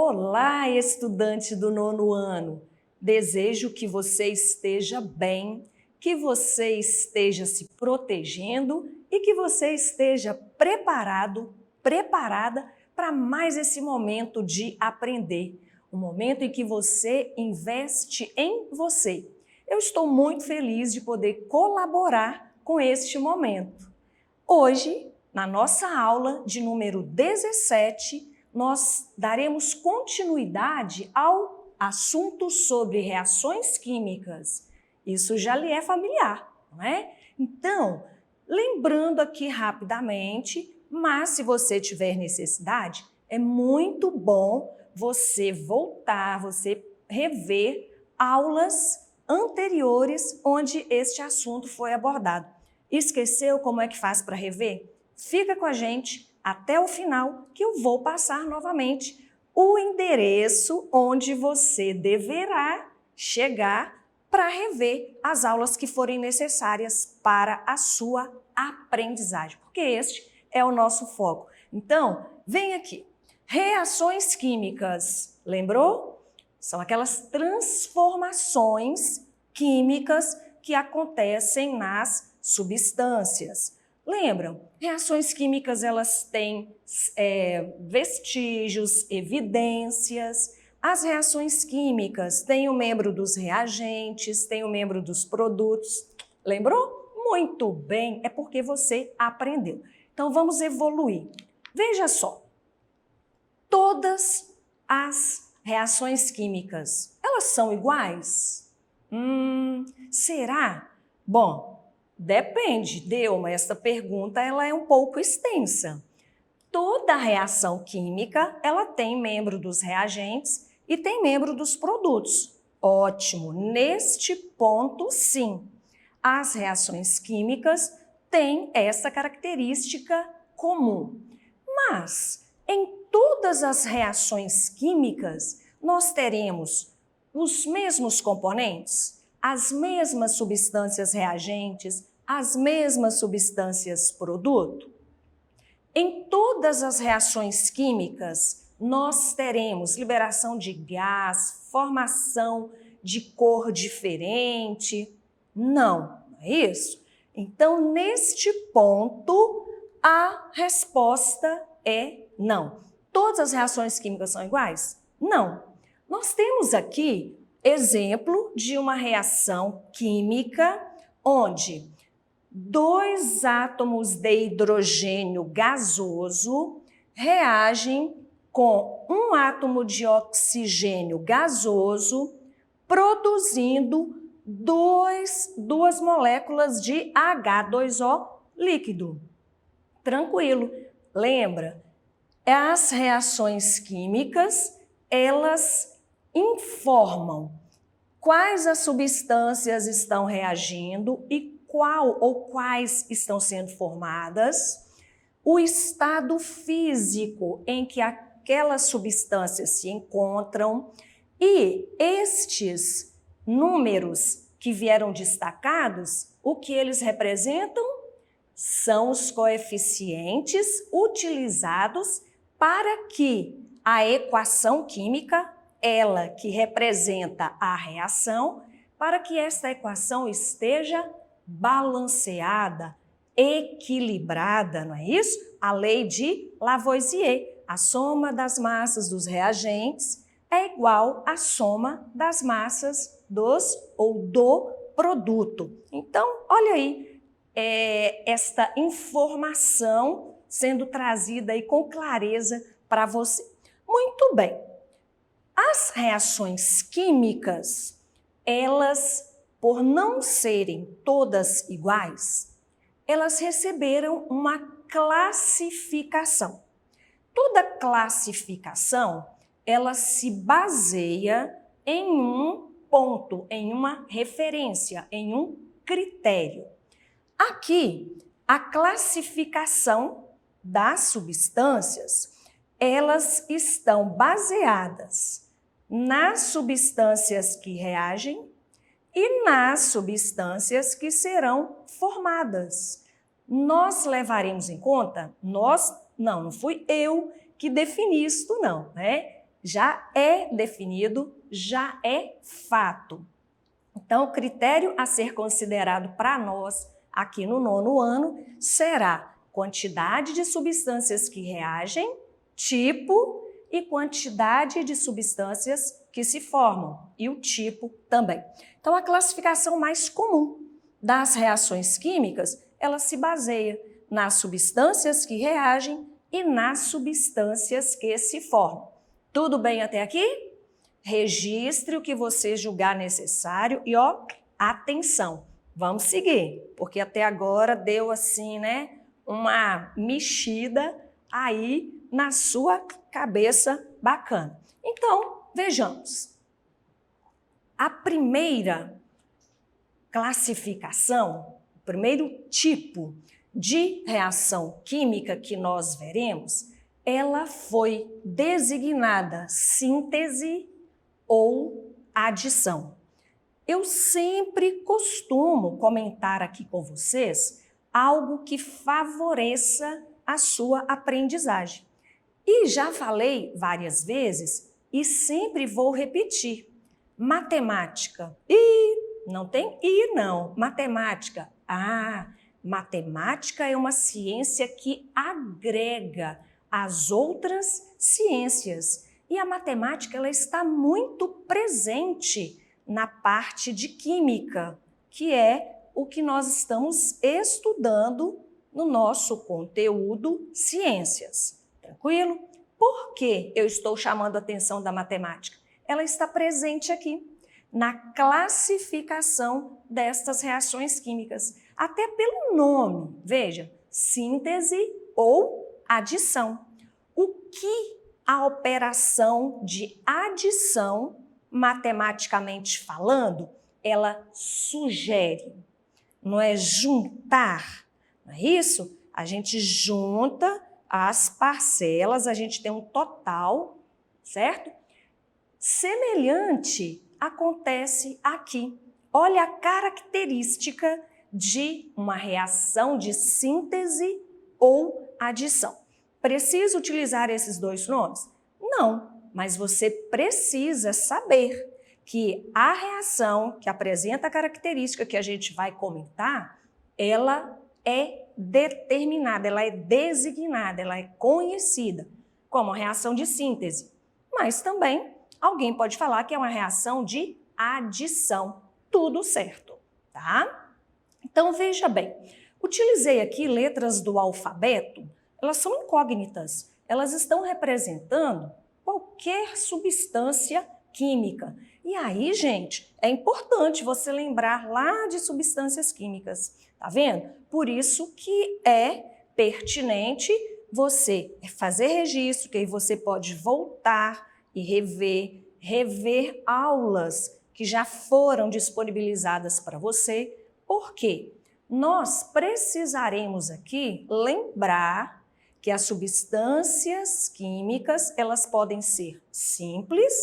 Olá, estudante do nono ano! Desejo que você esteja bem, que você esteja se protegendo e que você esteja preparado, preparada para mais esse momento de aprender. Um momento em que você investe em você. Eu estou muito feliz de poder colaborar com este momento. Hoje, na nossa aula de número 17, nós daremos continuidade ao assunto sobre reações químicas. Isso já lhe é familiar, não é? Então, lembrando aqui rapidamente, mas se você tiver necessidade, é muito bom você voltar, você rever aulas anteriores onde este assunto foi abordado. Esqueceu como é que faz para rever? Fica com a gente até o final que eu vou passar novamente o endereço onde você deverá chegar para rever as aulas que forem necessárias para a sua aprendizagem, porque este é o nosso foco. Então, vem aqui. Reações químicas, lembrou? São aquelas transformações químicas que acontecem nas substâncias. Lembram? Reações químicas, elas têm vestígios, evidências. As reações químicas têm o membro dos reagentes, têm o membro dos produtos. Lembrou? Muito bem, é porque você aprendeu. Então, vamos evoluir. Veja só, todas as reações químicas, elas são iguais? Será? Bom, depende, Delma, essa pergunta ela é um pouco extensa. Toda reação química, ela tem membro dos reagentes e tem membro dos produtos. Ótimo, neste ponto sim. As reações químicas têm essa característica comum. Mas, em todas as reações químicas, nós teremos os mesmos componentes, as mesmas substâncias reagentes, as mesmas substâncias produto? Em todas as reações químicas, nós teremos liberação de gás, formação de cor diferente? Não, não é isso? Então, neste ponto, a resposta é não. Todas as reações químicas são iguais? Não. Nós temos aqui exemplo de uma reação química onde dois átomos de hidrogênio gasoso reagem com um átomo de oxigênio gasoso, produzindo duas moléculas de H2O líquido. Tranquilo. Lembra? As reações químicas, elas informam quais as substâncias estão reagindo e qual ou quais estão sendo formadas, o estado físico em que aquelas substâncias se encontram e estes números que vieram destacados, o que eles representam? São os coeficientes utilizados para que a equação química, ela que representa a reação, para que esta equação esteja balanceada, equilibrada, não é isso? A lei de Lavoisier, a soma das massas dos reagentes é igual à soma das massas do produto. Então, olha aí, esta informação sendo trazida aí com clareza para você. Muito bem. As reações químicas, elas, por não serem todas iguais, elas receberam uma classificação. Toda classificação, ela se baseia em um ponto, em uma referência, em um critério. Aqui, a classificação das substâncias, elas estão baseadas nas substâncias que reagem e nas substâncias que serão formadas. Nós levaremos em conta, não fui eu que defini isto não, né? já é definido, já é fato. Então, o critério a ser considerado para nós aqui no 9º ano será quantidade de substâncias que reagem, tipo e quantidade de substâncias que se formam, e o tipo também. Então, a classificação mais comum das reações químicas, ela se baseia nas substâncias que reagem e nas substâncias que se formam. Tudo bem até aqui? Registre o que você julgar necessário e, ó, atenção, vamos seguir, porque até agora deu assim, né, uma mexida aí na sua cabeça bacana. Então, vejamos. A primeira classificação, o primeiro tipo de reação química que nós veremos, ela foi designada síntese ou adição. Eu sempre costumo comentar aqui com vocês algo que favoreça a sua aprendizagem. E já falei várias vezes e sempre vou repetir. Matemática. Não tem não. Matemática. Matemática é uma ciência que agrega as outras ciências. E a matemática ela está muito presente na parte de química, que é o que nós estamos estudando no nosso conteúdo ciências. Tranquilo? Por que eu estou chamando a atenção da matemática? Ela está presente aqui, na classificação destas reações químicas. Até pelo nome, veja, síntese ou adição. O que a operação de adição, matematicamente falando, ela sugere? Não é juntar, não é isso? A gente junta as parcelas, a gente tem um total, certo? Semelhante acontece aqui. Olha a característica de uma reação de síntese ou adição. Precisa utilizar esses dois nomes? Não, mas você precisa saber que a reação que apresenta a característica que a gente vai comentar, ela é determinada, ela é designada, ela é conhecida como reação de síntese. Mas também alguém pode falar que é uma reação de adição. Tudo certo, tá? Então, veja bem, utilizei aqui letras do alfabeto, elas são incógnitas, elas estão representando qualquer substância química. E aí, gente, é importante você lembrar lá de substâncias químicas, tá vendo? Por isso que é pertinente você fazer registro, que aí você pode voltar e rever aulas que já foram disponibilizadas para você. Por quê? Nós precisaremos aqui lembrar que as substâncias químicas, elas podem ser simples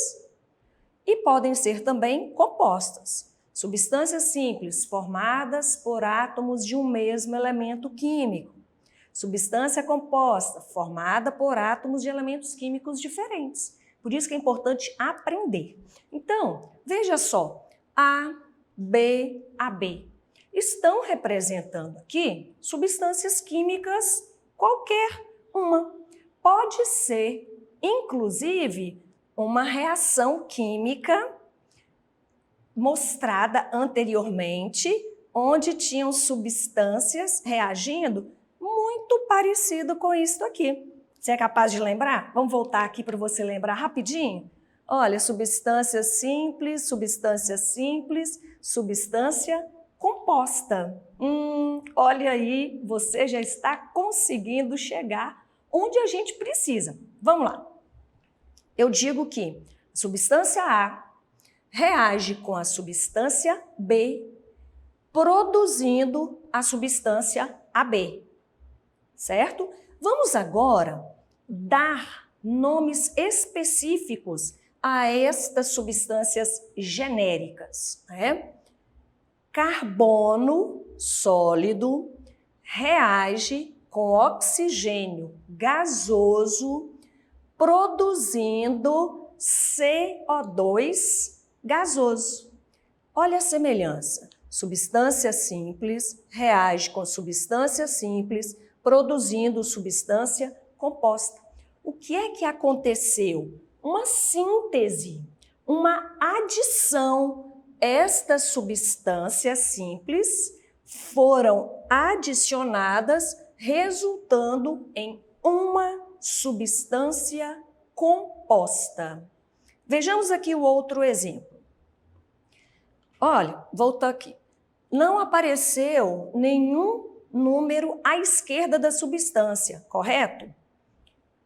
e podem ser também compostas. Substâncias simples formadas por átomos de um mesmo elemento químico. Substância composta formada por átomos de elementos químicos diferentes. Por isso que é importante aprender. Então, veja só, A, B, AB estão representando aqui substâncias químicas qualquer uma. Pode ser, inclusive, uma reação química mostrada anteriormente, onde tinham substâncias reagindo muito parecido com isso aqui. Você é capaz de lembrar? Vamos voltar aqui para você lembrar rapidinho? Olha, substância simples, substância composta. Olha aí, você já está conseguindo chegar onde a gente precisa. Vamos lá. Eu digo que a substância A reage com a substância B, produzindo a substância AB, certo? Vamos agora dar nomes específicos a estas substâncias genéricas, né? Carbono sólido reage com oxigênio gasoso, produzindo CO2 gasoso. Olha a semelhança. Substância simples reage com substância simples, produzindo substância composta. O que é que aconteceu? Uma síntese, uma adição. Estas substâncias simples foram adicionadas, resultando em uma substância composta. Vejamos aqui o outro exemplo. Olha, volta aqui. Não apareceu nenhum número à esquerda da substância, correto?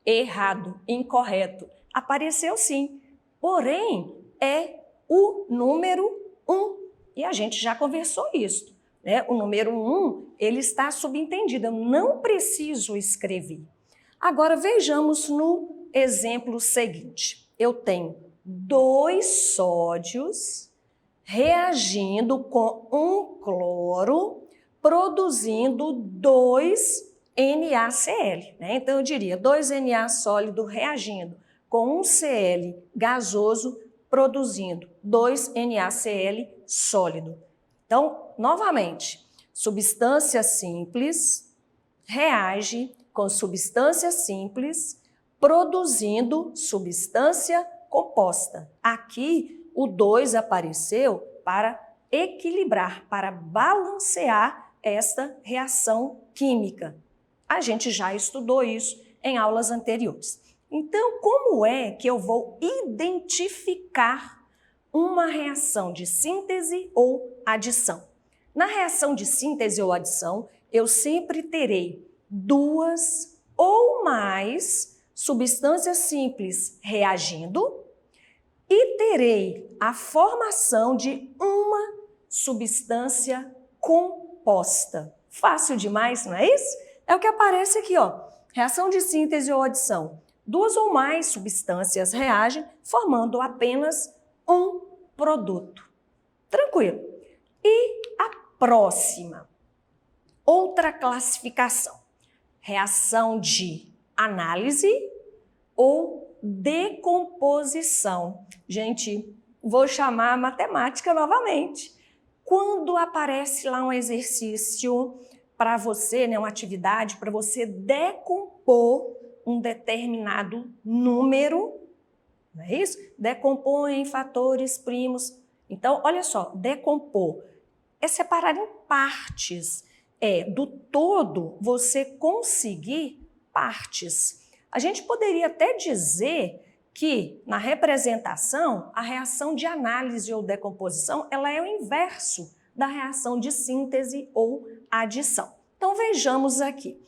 Errado, incorreto. Apareceu sim, porém é o número 1. E a gente já conversou isso, né? O número 1, ele está subentendido, eu não preciso escrever. Agora vejamos no exemplo seguinte. Eu tenho 2 sódios reagindo com um cloro, produzindo 2 NaCl, né? Então eu diria 2 Na sólido reagindo com um Cl gasoso, produzindo 2 NaCl sólido. Então, novamente, substância simples reage com substância simples, produzindo substância composta. Aqui, o 2 apareceu para equilibrar, para balancear esta reação química. A gente já estudou isso em aulas anteriores. Então, como é que eu vou identificar uma reação de síntese ou adição? Na reação de síntese ou adição, eu sempre terei 2 ou mais substâncias simples reagindo e terei a formação de uma substância composta. Fácil demais, não é isso? É o que aparece aqui, ó. Reação de síntese ou adição. 2 ou mais substâncias reagem, formando apenas um produto. Tranquilo. E a próxima? Outra classificação. Reação de análise ou decomposição. Gente, vou chamar a matemática novamente. Quando aparece lá um exercício para você, né, uma atividade para você decompor um determinado número, não é isso? Decompor em fatores primos. Então, olha só, decompor é separar em partes. É do todo você conseguir partes. A gente poderia até dizer que na representação, a reação de análise ou decomposição, ela é o inverso da reação de síntese ou adição. Então vejamos aqui.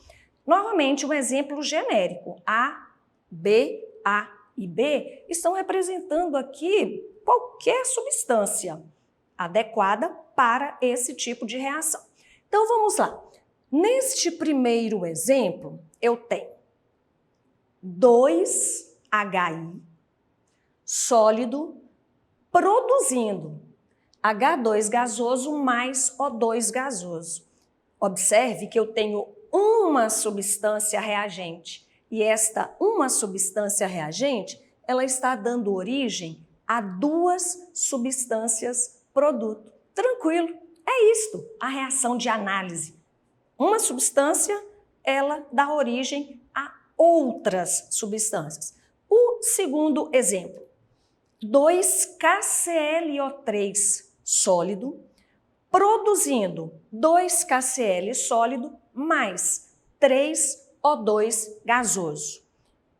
Novamente um exemplo genérico. A, B e B estão representando aqui qualquer substância adequada para esse tipo de reação. Então vamos lá. Neste primeiro exemplo, eu tenho 2HI sólido produzindo H2 gasoso mais O2 gasoso. Observe que eu tenho uma substância reagente e esta uma substância reagente, ela está dando origem a 2 substâncias produto. Tranquilo, é isto, a reação de análise. Uma substância, ela dá origem a outras substâncias. O segundo exemplo, 2KClO3 sólido, produzindo 2KCl sólido mais 3O2 gasoso.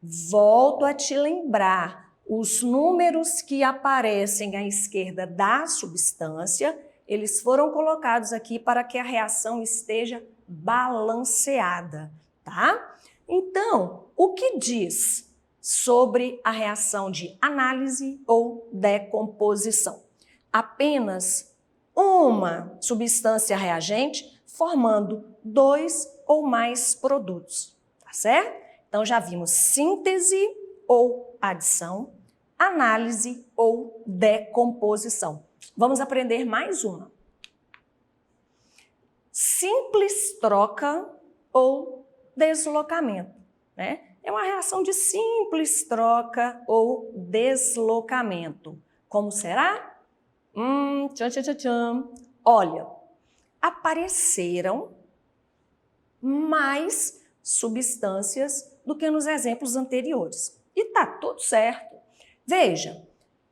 Volto a te lembrar, os números que aparecem à esquerda da substância, eles foram colocados aqui para que a reação esteja balanceada, tá? Então, o que diz sobre a reação de análise ou decomposição? Apenas uma substância reagente formando 2 ou mais produtos, tá certo? Então já vimos síntese ou adição, análise ou decomposição. Vamos aprender mais uma. Simples troca ou deslocamento, né? É uma reação de simples troca ou deslocamento. Como será? Tchan, tchan, tchan, tchan. Olha, apareceram mais substâncias do que nos exemplos anteriores. E tá tudo certo. Veja,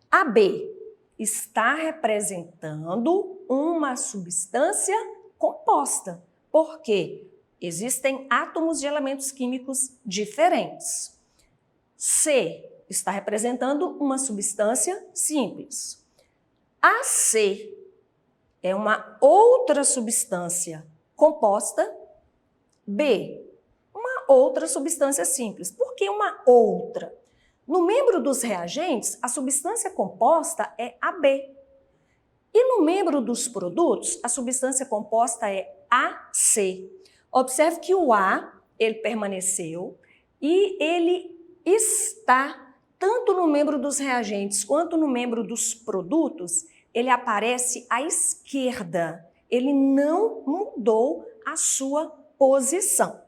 a B está representando uma substância composta. Por quê? Existem átomos de elementos químicos diferentes. C está representando uma substância simples. A C é uma outra substância composta. B, uma outra substância simples. Por que uma outra? No membro dos reagentes, a substância composta é AB. E no membro dos produtos, a substância composta é AC. Observe que o A, ele permaneceu e ele está, tanto no membro dos reagentes quanto no membro dos produtos, ele aparece à esquerda. Ele não mudou a sua posição.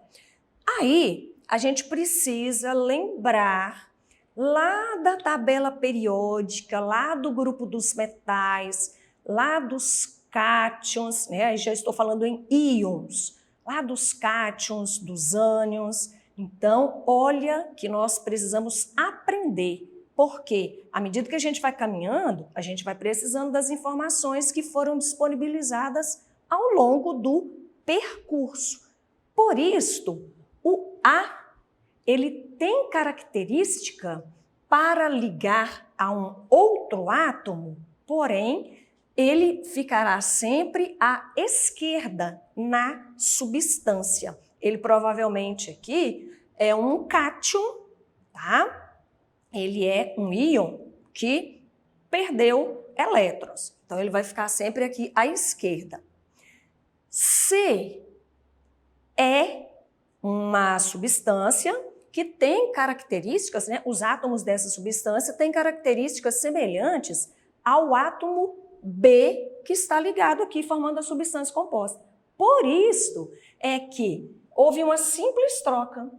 Aí, a gente precisa lembrar lá da tabela periódica, lá do grupo dos metais, lá dos cátions, né? Já estou falando em íons, lá dos cátions, dos ânions. Então, olha que nós precisamos aprender, porque à medida que a gente vai caminhando, a gente vai precisando das informações que foram disponibilizadas ao longo do percurso. Por isto, o A, ele tem característica para ligar a um outro átomo, porém, ele ficará sempre à esquerda na substância. Ele provavelmente aqui é um cátion, tá? Ele é um íon que perdeu elétrons. Então, ele vai ficar sempre aqui à esquerda. C é uma substância que tem características, né? Os átomos dessa substância têm características semelhantes ao átomo B que está ligado aqui, formando a substância composta. Por isso é que houve uma simples troca.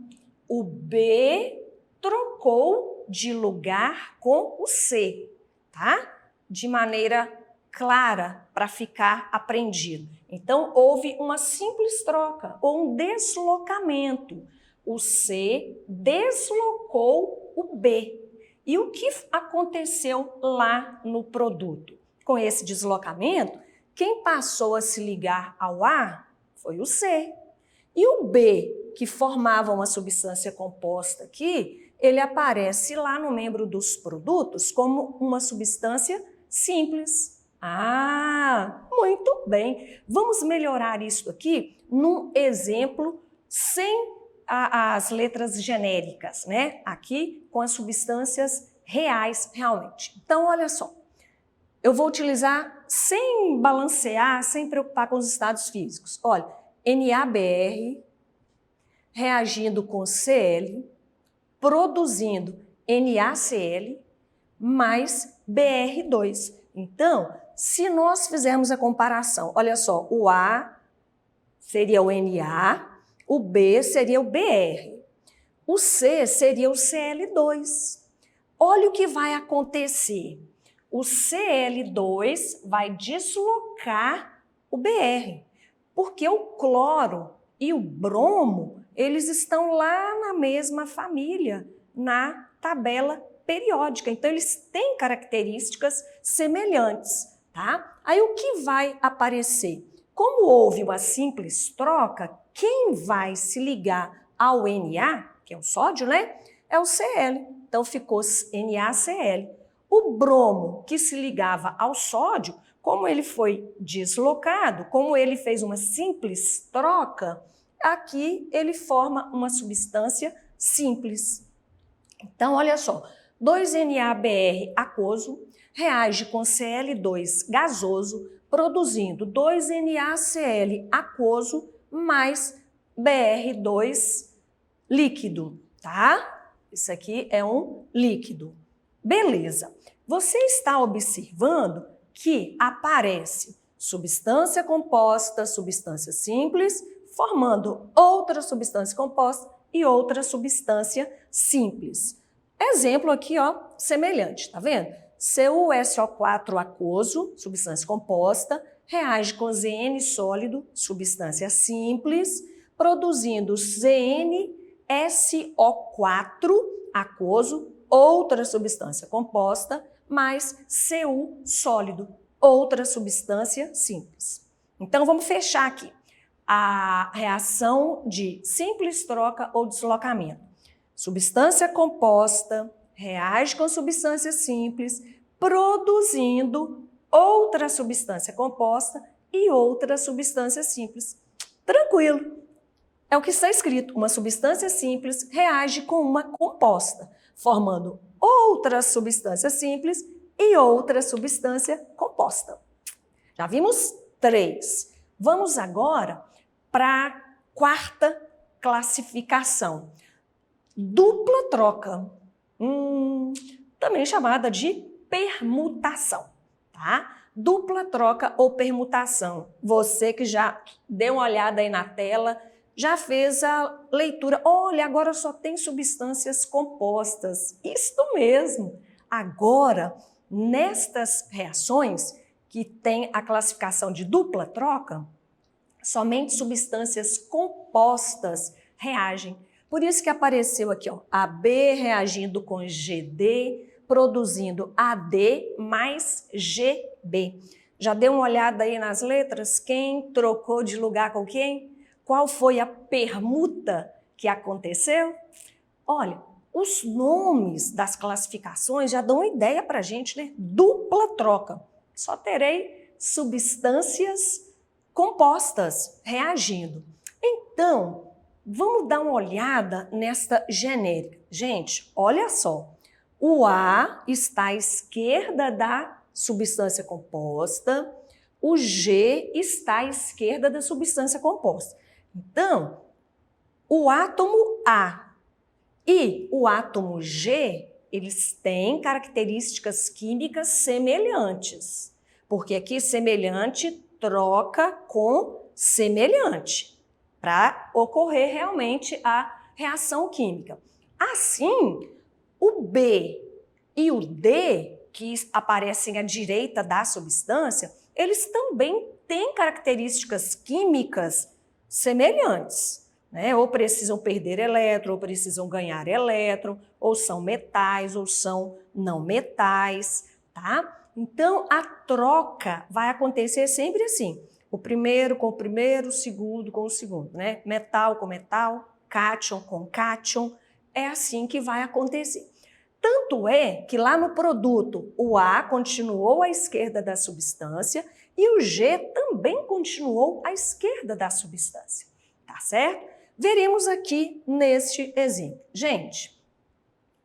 O B trocou de lugar com o C, tá? De maneira clara para ficar aprendido. Então, houve uma simples troca ou um deslocamento. O C deslocou o B. E o que aconteceu lá no produto? Com esse deslocamento, quem passou a se ligar ao A foi o C. E o B, que formava uma substância composta aqui, ele aparece lá no membro dos produtos como uma substância simples. Ah, muito bem. Vamos melhorar isso aqui num exemplo sem as letras genéricas, né? Aqui com as substâncias reais, realmente. Então, olha só. Eu vou utilizar sem balancear, sem preocupar com os estados físicos. Olha, NaBr reagindo com Cl, produzindo NaCl mais Br2. Então, se nós fizermos a comparação, olha só, o A seria o Na, o B seria o Br, o C seria o Cl2. Olha o que vai acontecer. O Cl2 vai deslocar o Br, porque o cloro e o bromo, eles estão lá na mesma família, na tabela periódica. Então, eles têm características semelhantes, tá? Aí, o que vai aparecer? Como houve uma simples troca, quem vai se ligar ao Na, que é o sódio, né? É o Cl. Então, ficou NaCl. O bromo, que se ligava ao sódio, como ele foi deslocado, como ele fez uma simples troca, aqui ele forma uma substância simples. Então, olha só, 2NaBr aquoso reage com Cl2 gasoso, produzindo 2NaCl aquoso mais Br2 líquido, tá? Isso aqui é um líquido. Beleza. Você está observando que aparece substância composta, substância simples, formando outra substância composta e outra substância simples. Exemplo aqui, ó, semelhante, tá vendo? CuSO4 aquoso, substância composta, reage com ZN sólido, substância simples, produzindo CnSO4 aquoso, outra substância composta, mais Cu sólido, outra substância simples. Então, vamos fechar aqui a reação de simples troca ou deslocamento. Substância composta reage com substância simples, produzindo outra substância composta e outra substância simples. Tranquilo. É o que está escrito. Uma substância simples reage com uma composta, formando outra substância simples e outra substância composta. Já vimos 3. Vamos agora para a quarta classificação. Dupla troca, também chamada de permutação, tá? Dupla troca ou permutação. Você que já deu uma olhada aí na tela, já fez a leitura. Olha, agora só tem substâncias compostas. Isto mesmo. Agora, nestas reações que tem a classificação de dupla troca, somente substâncias compostas reagem. Por isso que apareceu aqui, ó, AB reagindo com GD, produzindo AD mais GB. Já deu uma olhada aí nas letras? Quem trocou de lugar com quem? Qual foi a permuta que aconteceu? Olha, os nomes das classificações já dão uma ideia para a gente, né? Dupla troca. Só terei substâncias compostas reagindo. Então, vamos dar uma olhada nesta genérica. Gente, olha só. O A está à esquerda da substância composta, o G está à esquerda da substância composta. Então, o átomo A e o átomo G, eles têm características químicas semelhantes, porque aqui semelhante troca com semelhante, para ocorrer realmente a reação química. Assim, o B e o D, que aparecem à direita da substância, eles também têm características químicas semelhantes, né? Ou precisam perder elétron, ou precisam ganhar elétron, ou são metais, ou são não metais, tá? Então, a troca vai acontecer sempre assim. O primeiro com o primeiro, o segundo com o segundo, né? Metal com metal, cátion com cátion, é assim que vai acontecer. Tanto é que lá no produto o A continuou à esquerda da substância e o G também continuou à esquerda da substância, tá certo? Veremos aqui neste exemplo. Gente,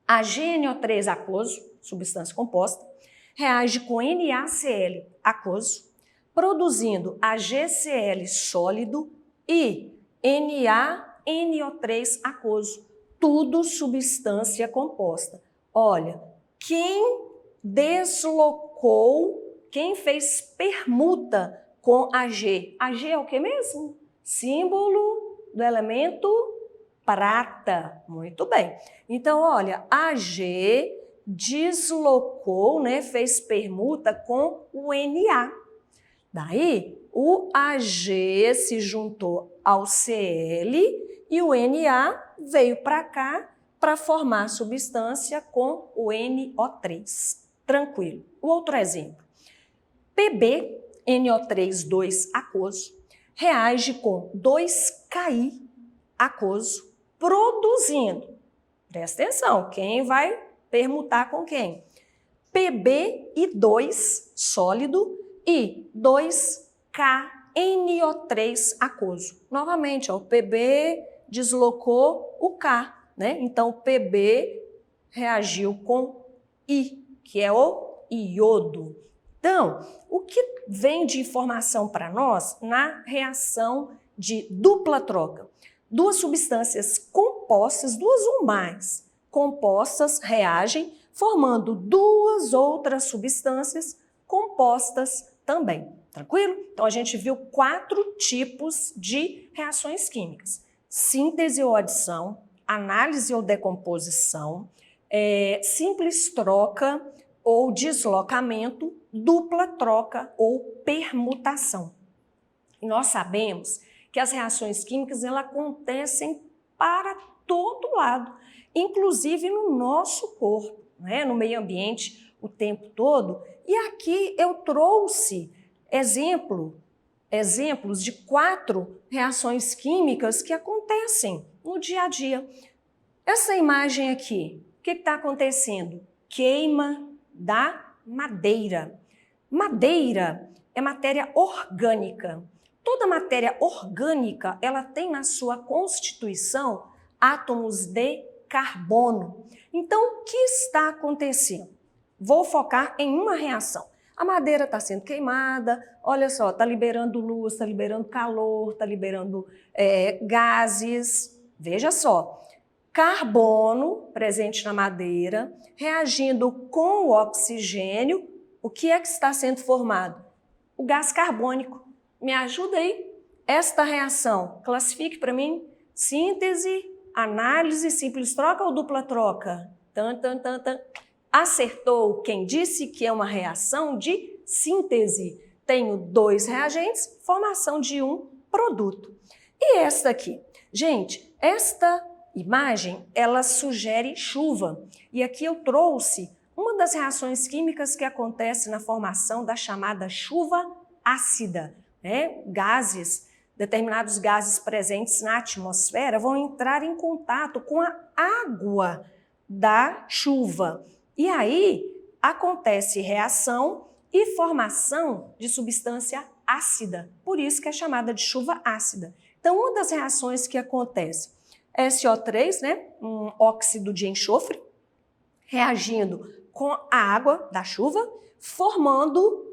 a GNO3 aquoso, substância composta, reage com NaCl aquoso, produzindo AgCl sólido e NaNO3 aquoso, tudo substância composta. Olha, quem deslocou, quem fez permuta com Ag? Ag é o que mesmo? Símbolo do elemento prata. Muito bem. Então, olha, Ag deslocou, né, fez permuta com o Na. Daí, o Ag se juntou ao Cl e o Na veio para cá para formar substância com o NO3. Tranquilo. O outro exemplo. Pb, NO3, aquoso, reage com 2Ki aquoso, produzindo, presta atenção, quem vai permutar com quem? Pb e 2 sólido e 2KNO3 aquoso. Novamente, ó, o Pb deslocou o K, né? Então, o Pb reagiu com I, que é o iodo. Então, o que vem de informação para nós na reação de dupla troca? Duas substâncias compostas, duas ou mais compostas, reagem, formando duas outras substâncias compostas também. Tranquilo? Então, a gente viu 4 tipos de reações químicas: síntese ou adição, análise ou decomposição, simples troca ou deslocamento, dupla troca ou permutação. E nós sabemos que as reações químicas elas acontecem para todo lado, inclusive no nosso corpo, né? No meio ambiente o tempo todo. E aqui eu trouxe exemplos de 4 reações químicas que acontecem no dia a dia. Essa imagem aqui, o que está acontecendo? Queima da madeira. Madeira é matéria orgânica. Toda matéria orgânica, ela tem na sua constituição átomos de carbono. Então, o que está acontecendo? Vou focar em uma reação. A madeira está sendo queimada, olha só, está liberando luz, está liberando calor, está liberando gases. Veja só, carbono presente na madeira, reagindo com o oxigênio, o que é que está sendo formado? O gás carbônico. Me ajuda aí? Esta reação, classifique para mim. Síntese, análise, simples troca ou dupla troca? Acertou quem disse que é uma reação de síntese. Tenho 2 reagentes, formação de um produto. E esta aqui? Gente, esta imagem, ela sugere chuva. E aqui eu trouxe uma das reações químicas que acontece na formação da chamada chuva ácida. Determinados gases presentes na atmosfera vão entrar em contato com a água da chuva. E aí acontece reação e formação de substância ácida, por isso que é chamada de chuva ácida. Então, uma das reações que acontece é SO3, um óxido de enxofre, reagindo com a água da chuva, formando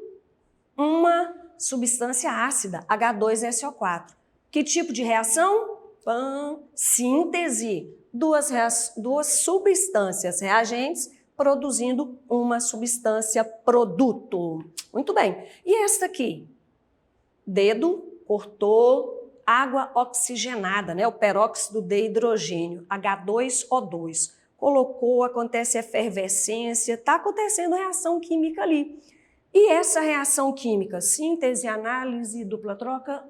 uma substância ácida, H2SO4. Que tipo de reação? Síntese. Duas substâncias reagentes produzindo uma substância produto. Muito bem. E esta aqui? Dedo, cortou, água oxigenada, o peróxido de hidrogênio, H2O2. Colocou, acontece efervescência, está acontecendo reação química ali. E essa reação química, síntese, análise, dupla troca,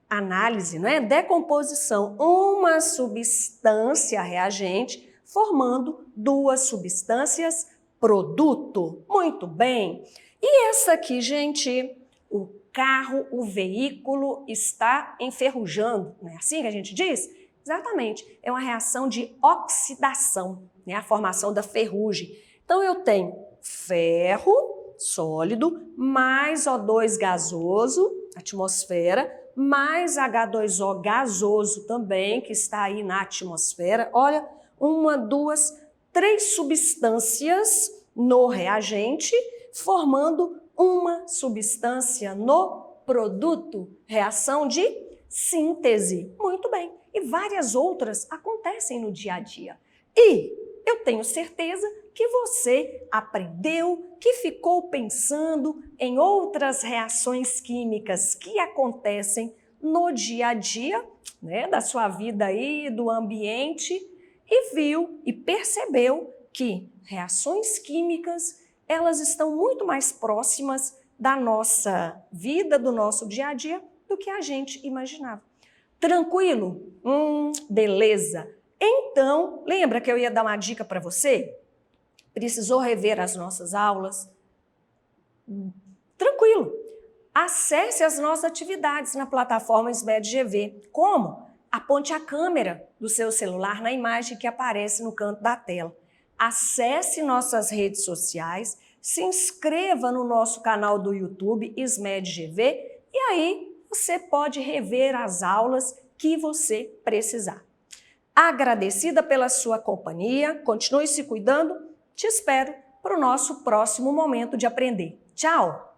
análise, decomposição, uma substância reagente formando 2 substâncias produto. Muito bem. E essa aqui, gente, o carro, o veículo está enferrujando, não é assim que a gente diz? Exatamente, é uma reação de oxidação, a formação da ferrugem. Então eu tenho ferro sólido, mais O2 gasoso, atmosfera, mais H2O gasoso também, que está aí na atmosfera. Olha, 1, 2, 3 substâncias no reagente, formando uma substância no produto. Reação de síntese. Muito bem. E várias outras acontecem no dia a dia. E eu tenho certeza que você aprendeu, que ficou pensando em outras reações químicas que acontecem no dia a dia, da sua vida aí, do ambiente, e viu e percebeu que reações químicas, elas estão muito mais próximas da nossa vida, do nosso dia a dia, do que a gente imaginava. Tranquilo? Beleza. Então, lembra que eu ia dar uma dica para você? Precisou rever as nossas aulas? Tranquilo. Acesse as nossas atividades na plataforma SMED-GV. Como? Aponte a câmera do seu celular na imagem que aparece no canto da tela. Acesse nossas redes sociais, se inscreva no nosso canal do YouTube SMED-GV e aí você pode rever as aulas que você precisar. Agradecida pela sua companhia, continue se cuidando, te espero para o nosso próximo momento de aprender. Tchau!